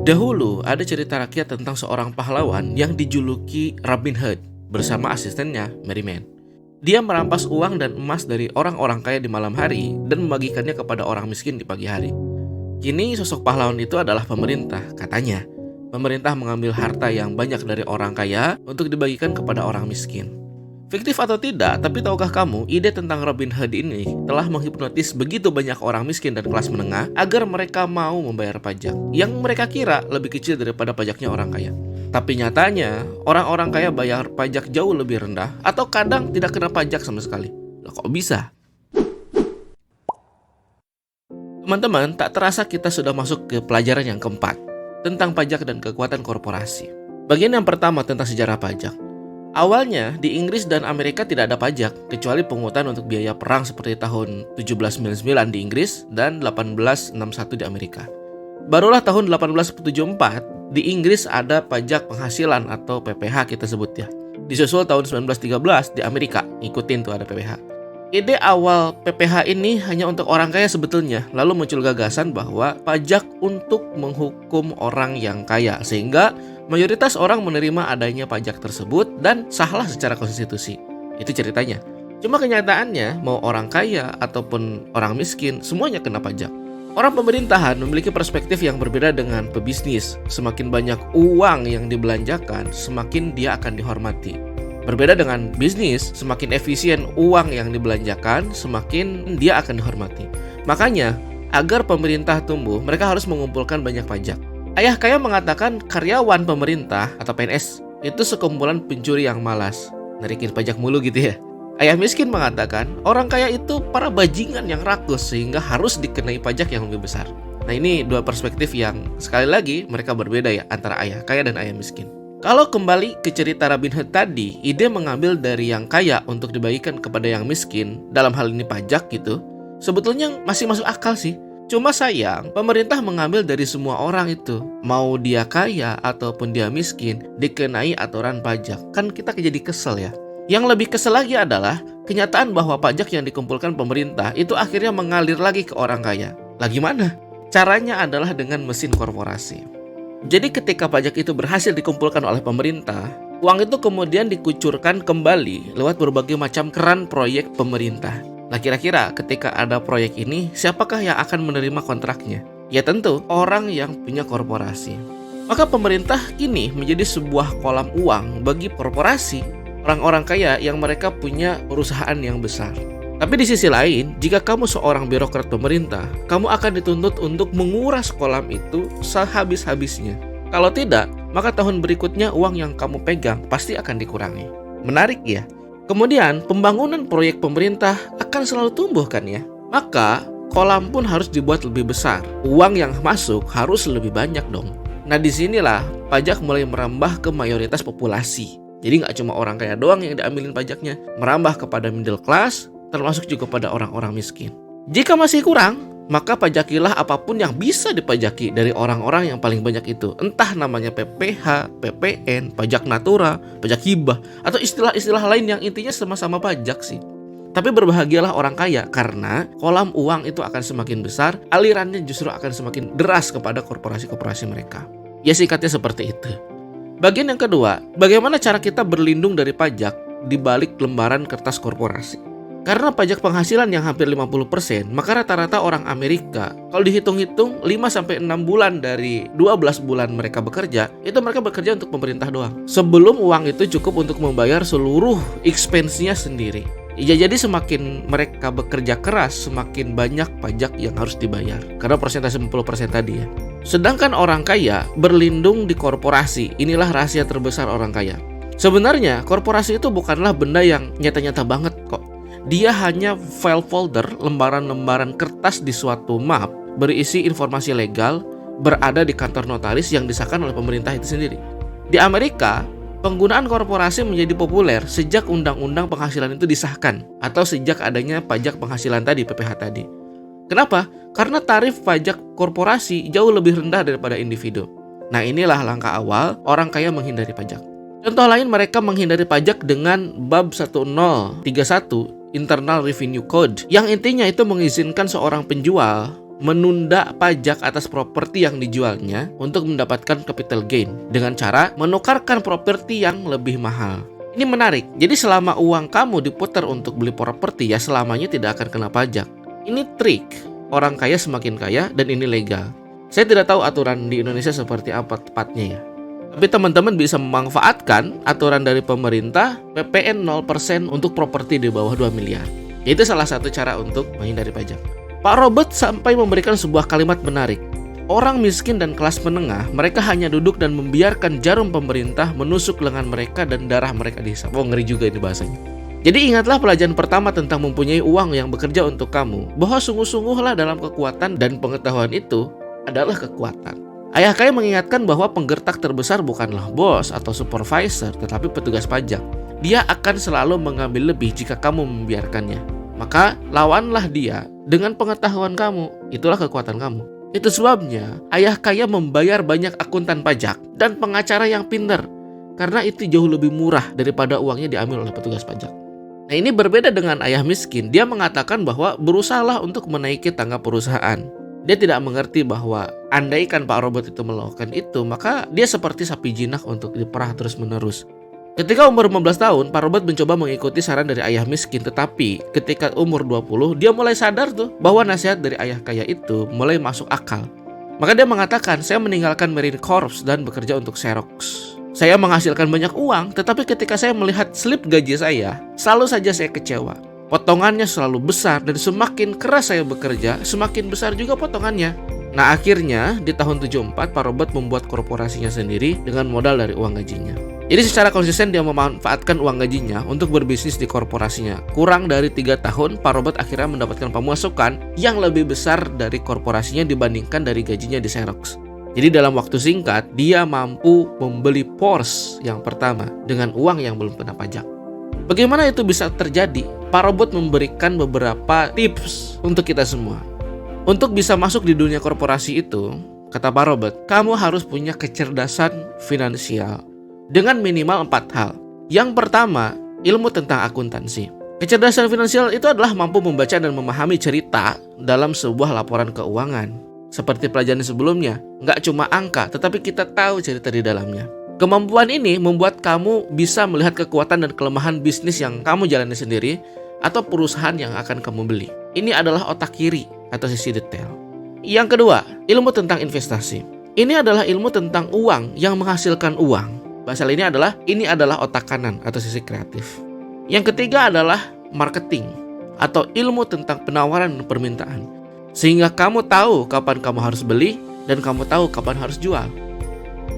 Dahulu ada cerita rakyat tentang seorang pahlawan yang dijuluki Robin Hood bersama asistennya Merryman. Dia merampas uang dan emas dari orang-orang kaya di malam hari dan membagikannya kepada orang miskin di pagi hari. Kini sosok pahlawan itu adalah pemerintah, katanya. Pemerintah mengambil harta yang banyak dari orang kaya untuk dibagikan kepada orang miskin. Fiktif atau tidak, tapi tahukah kamu ide tentang Robin Hood ini telah menghipnotis begitu banyak orang miskin dan kelas menengah agar mereka mau membayar pajak yang mereka kira lebih kecil daripada pajaknya orang kaya. Tapi nyatanya, orang-orang kaya bayar pajak jauh lebih rendah atau kadang tidak kena pajak sama sekali. Lah kok bisa? Teman-teman, tak terasa kita sudah masuk ke pelajaran yang keempat tentang pajak dan kekuatan korporasi. Bagian yang pertama tentang sejarah pajak. Awalnya, di Inggris dan Amerika tidak ada pajak, kecuali pungutan untuk biaya perang seperti tahun 1799 di Inggris dan 1861 di Amerika. Barulah tahun 1874, di Inggris ada pajak penghasilan atau PPh kita sebut ya. Disusul tahun 1913 di Amerika, ikutin tuh ada PPh. Ide awal PPh ini hanya untuk orang kaya sebetulnya, lalu muncul gagasan bahwa pajak untuk menghukum orang yang kaya, sehingga mayoritas orang menerima adanya pajak tersebut dan sahlah secara konstitusi. Itu ceritanya. Cuma kenyataannya, mau orang kaya ataupun orang miskin, semuanya kena pajak. Orang pemerintahan memiliki perspektif yang berbeda dengan pebisnis. Semakin banyak uang yang dibelanjakan, semakin dia akan dihormati. Berbeda dengan bisnis, semakin efisien uang yang dibelanjakan, semakin dia akan dihormati. Makanya, agar pemerintah tumbuh, mereka harus mengumpulkan banyak pajak. Ayah kaya mengatakan karyawan pemerintah atau PNS itu sekumpulan pencuri yang malas, narikin pajak mulu gitu ya. Ayah miskin mengatakan orang kaya itu para bajingan yang rakus sehingga harus dikenai pajak yang lebih besar. Nah, ini dua perspektif yang sekali lagi mereka berbeda ya antara ayah kaya dan ayah miskin. Kalau kembali ke cerita Robin Hood tadi, ide mengambil dari yang kaya untuk dibagikan kepada yang miskin, dalam hal ini pajak gitu, sebetulnya masih masuk akal sih. Cuma sayang, pemerintah mengambil dari semua orang itu. Mau dia kaya ataupun dia miskin, dikenai aturan pajak. Kan kita jadi kesel ya. Yang lebih kesel lagi adalah kenyataan bahwa pajak yang dikumpulkan pemerintah itu akhirnya mengalir lagi ke orang kaya. Lah gimana? Caranya adalah dengan mesin korporasi. Jadi ketika pajak itu berhasil dikumpulkan oleh pemerintah, uang itu kemudian dikucurkan kembali lewat berbagai macam keran proyek pemerintah. Nah, kira-kira ketika ada proyek ini, siapakah yang akan menerima kontraknya? Ya tentu, orang yang punya korporasi. Maka pemerintah kini menjadi sebuah kolam uang bagi korporasi, orang-orang kaya yang mereka punya perusahaan yang besar. Tapi di sisi lain, jika kamu seorang birokrat pemerintah, kamu akan dituntut untuk menguras kolam itu sehabis-habisnya. Kalau tidak, maka tahun berikutnya uang yang kamu pegang pasti akan dikurangi. Menarik ya? Kemudian pembangunan proyek pemerintah akan selalu tumbuh kan ya. Maka kolam pun harus dibuat lebih besar. Uang yang masuk harus lebih banyak dong. Nah, disinilah pajak mulai merambah ke mayoritas populasi. Jadi nggak cuma orang kaya doang yang diambilin pajaknya, merambah kepada middle class, termasuk juga pada orang-orang miskin. Jika masih kurang, maka pajakilah apapun yang bisa dipajaki dari orang-orang yang paling banyak itu. Entah namanya PPh, PPN, pajak natura, pajak hibah, atau istilah-istilah lain yang intinya sama-sama pajak sih. Tapi berbahagialah orang kaya karena kolam uang itu akan semakin besar, alirannya justru akan semakin deras kepada korporasi-korporasi mereka. Ya singkatnya seperti itu. Bagian yang kedua, bagaimana cara kita berlindung dari pajak di balik lembaran kertas korporasi? Karena pajak penghasilan yang hampir 50%, maka rata-rata orang Amerika, kalau dihitung-hitung 5-6 bulan dari 12 bulan mereka bekerja, itu mereka bekerja untuk pemerintah doang. Sebelum uang itu cukup untuk membayar seluruh expense-nya sendiri. Ya, jadi semakin mereka bekerja keras, semakin banyak pajak yang harus dibayar. Karena persentase 10% tadi ya. Sedangkan orang kaya berlindung di korporasi. Inilah rahasia terbesar orang kaya. Sebenarnya korporasi itu bukanlah benda yang nyata-nyata banget kok. Dia hanya file folder, lembaran-lembaran kertas di suatu map berisi informasi legal berada di kantor notaris yang disahkan oleh pemerintah itu sendiri. Di Amerika, penggunaan korporasi menjadi populer sejak undang-undang penghasilan itu disahkan atau sejak adanya pajak penghasilan tadi, PPh tadi. Kenapa? Karena tarif pajak korporasi jauh lebih rendah daripada individu. Nah, inilah langkah awal orang kaya menghindari pajak. Contoh lain, mereka menghindari pajak dengan bab 1031 Internal Revenue Code, yang intinya itu mengizinkan seorang penjual menunda pajak atas properti yang dijualnya untuk mendapatkan capital gain dengan cara menukarkan properti yang lebih mahal. Ini menarik. Jadi selama uang kamu diputar untuk beli properti, ya selamanya tidak akan kena pajak. Ini trik. Orang kaya semakin kaya dan ini legal. Saya tidak tahu aturan di Indonesia seperti apa tepatnya ya. Tapi teman-teman bisa memanfaatkan aturan dari pemerintah PPN 0% untuk properti di bawah 2 miliar. Itu salah satu cara untuk menghindari pajak. Pak Robert sampai memberikan sebuah kalimat menarik. Orang miskin dan kelas menengah, mereka hanya duduk dan membiarkan jarum pemerintah menusuk lengan mereka dan darah mereka dihisap. Oh, ngeri juga ini bahasanya. Jadi ingatlah pelajaran pertama tentang mempunyai uang yang bekerja untuk kamu, bahwa sungguh-sungguhlah dalam kekuatan dan pengetahuan itu adalah kekuatan. Ayah kaya mengingatkan bahwa penggertak terbesar bukanlah bos atau supervisor, tetapi petugas pajak. Dia akan selalu mengambil lebih jika kamu membiarkannya. Maka lawanlah dia dengan pengetahuan kamu, itulah kekuatan kamu. Itu sebabnya ayah kaya membayar banyak akuntan pajak dan pengacara yang pintar, karena itu jauh lebih murah daripada uangnya diambil oleh petugas pajak. Nah, ini berbeda dengan ayah miskin. Dia mengatakan bahwa berusahalah untuk menaiki tangga perusahaan. Dia tidak mengerti bahwa andaikan Pak Robert itu melakukan itu, maka dia seperti sapi jinak untuk diperah terus-menerus. Ketika umur 15 tahun, Pak Robert mencoba mengikuti saran dari ayah miskin, tetapi ketika umur 20, dia mulai sadar tuh bahwa nasihat dari ayah kaya itu mulai masuk akal. Maka dia mengatakan, saya meninggalkan Marine Corps dan bekerja untuk Xerox. Saya menghasilkan banyak uang, tetapi ketika saya melihat slip gaji saya, selalu saja saya kecewa. Potongannya selalu besar dan semakin keras saya bekerja, semakin besar juga potongannya. Nah, akhirnya di tahun 74 Pak Robert membuat korporasinya sendiri dengan modal dari uang gajinya. Jadi secara konsisten dia memanfaatkan uang gajinya untuk berbisnis di korporasinya. Kurang dari 3 tahun, Pak Robert akhirnya mendapatkan pemasukan yang lebih besar dari korporasinya dibandingkan dari gajinya di Xerox. Jadi dalam waktu singkat, dia mampu membeli Porsche yang pertama dengan uang yang belum kena pajak. Bagaimana itu bisa terjadi? Pak Robert memberikan beberapa tips untuk kita semua. Untuk bisa masuk di dunia korporasi itu, kata Pak Robert, kamu harus punya kecerdasan finansial dengan minimal 4 hal. Yang pertama, ilmu tentang akuntansi. Kecerdasan finansial itu adalah mampu membaca dan memahami cerita dalam sebuah laporan keuangan. Seperti pelajaran sebelumnya, nggak cuma angka, tetapi kita tahu cerita di dalamnya. Kemampuan ini membuat kamu bisa melihat kekuatan dan kelemahan bisnis yang kamu jalani sendiri atau perusahaan yang akan kamu beli. Ini adalah otak kiri atau sisi detail. Yang kedua, ilmu tentang investasi. Ini adalah ilmu tentang uang yang menghasilkan uang. Bahasa lainnya adalah ini adalah otak kanan atau sisi kreatif. Yang ketiga adalah marketing atau ilmu tentang penawaran dan permintaan. Sehingga kamu tahu kapan kamu harus beli dan kamu tahu kapan harus jual.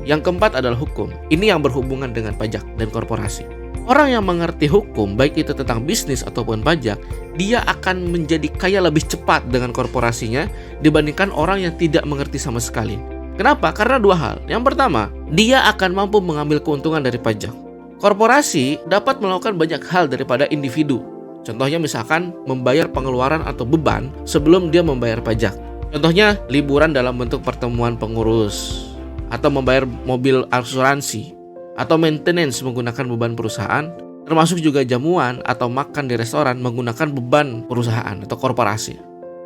Yang keempat adalah hukum. Ini yang berhubungan dengan pajak dan korporasi. Orang yang mengerti hukum, baik itu tentang bisnis ataupun pajak, dia akan menjadi kaya lebih cepat dengan korporasinya dibandingkan orang yang tidak mengerti sama sekali. Kenapa? Karena 2 hal. Yang pertama, dia akan mampu mengambil keuntungan dari pajak. Korporasi dapat melakukan banyak hal daripada individu. Contohnya misalkan membayar pengeluaran atau beban sebelum dia membayar pajak. Contohnya liburan dalam bentuk pertemuan pengurus, atau membayar mobil asuransi, atau maintenance menggunakan beban perusahaan, termasuk juga jamuan atau makan di restoran menggunakan beban perusahaan atau korporasi.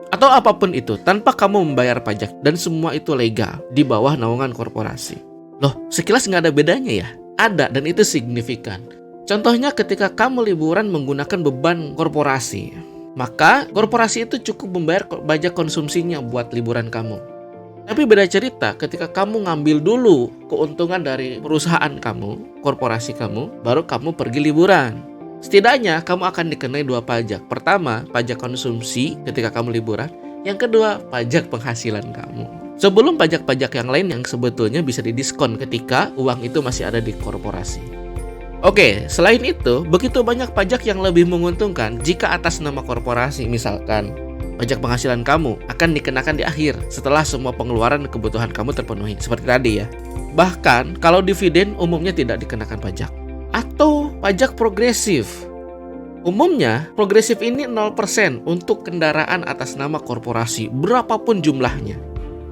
Atau apapun itu, tanpa kamu membayar pajak, dan semua itu legal di bawah naungan korporasi. Loh, sekilas nggak ada bedanya ya? Ada, dan itu signifikan. Contohnya ketika kamu liburan menggunakan beban korporasi, maka korporasi itu cukup membayar pajak konsumsinya buat liburan kamu. Tapi beda cerita ketika kamu ngambil dulu keuntungan dari perusahaan kamu, korporasi kamu, baru kamu pergi liburan. Setidaknya kamu akan dikenai 2 pajak. Pertama, pajak konsumsi ketika kamu liburan. Yang kedua, pajak penghasilan kamu. Sebelum pajak-pajak yang lain yang sebetulnya bisa didiskon ketika uang itu masih ada di korporasi. Oke, selain itu, begitu banyak pajak yang lebih menguntungkan jika atas nama korporasi. Misalkan, pajak penghasilan kamu akan dikenakan di akhir setelah semua pengeluaran dan kebutuhan kamu terpenuhi. Seperti tadi ya. Bahkan kalau dividen umumnya tidak dikenakan pajak. Atau pajak progresif. Umumnya progresif ini 0% untuk kendaraan atas nama korporasi berapapun jumlahnya.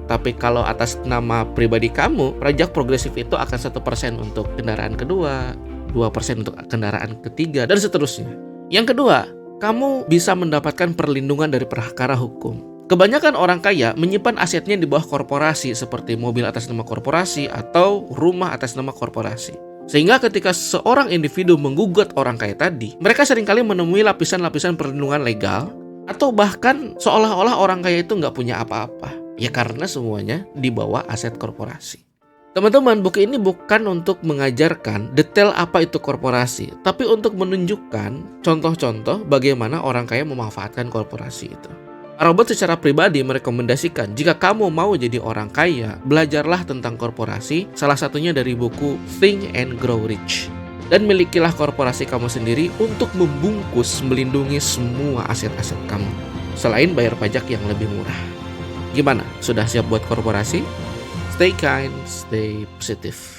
Tapi kalau atas nama pribadi kamu, pajak progresif itu akan 1% untuk kendaraan kedua, 2% untuk kendaraan ketiga, dan seterusnya. Yang kedua, kamu bisa mendapatkan perlindungan dari perkara hukum. Kebanyakan orang kaya menyimpan asetnya di bawah korporasi seperti mobil atas nama korporasi atau rumah atas nama korporasi. Sehingga ketika seorang individu menggugat orang kaya tadi, mereka seringkali menemui lapisan-lapisan perlindungan legal atau bahkan seolah-olah orang kaya itu nggak punya apa-apa. Ya karena semuanya di bawah aset korporasi. Teman-teman, buku ini bukan untuk mengajarkan detail apa itu korporasi, tapi untuk menunjukkan contoh-contoh bagaimana orang kaya memanfaatkan korporasi itu. Robert secara pribadi merekomendasikan jika kamu mau jadi orang kaya, belajarlah tentang korporasi, salah satunya dari buku Think and Grow Rich. Dan milikilah korporasi kamu sendiri untuk membungkus, melindungi semua aset-aset kamu, selain bayar pajak yang lebih murah. Gimana? Sudah siap buat korporasi? Stay kind, stay positive.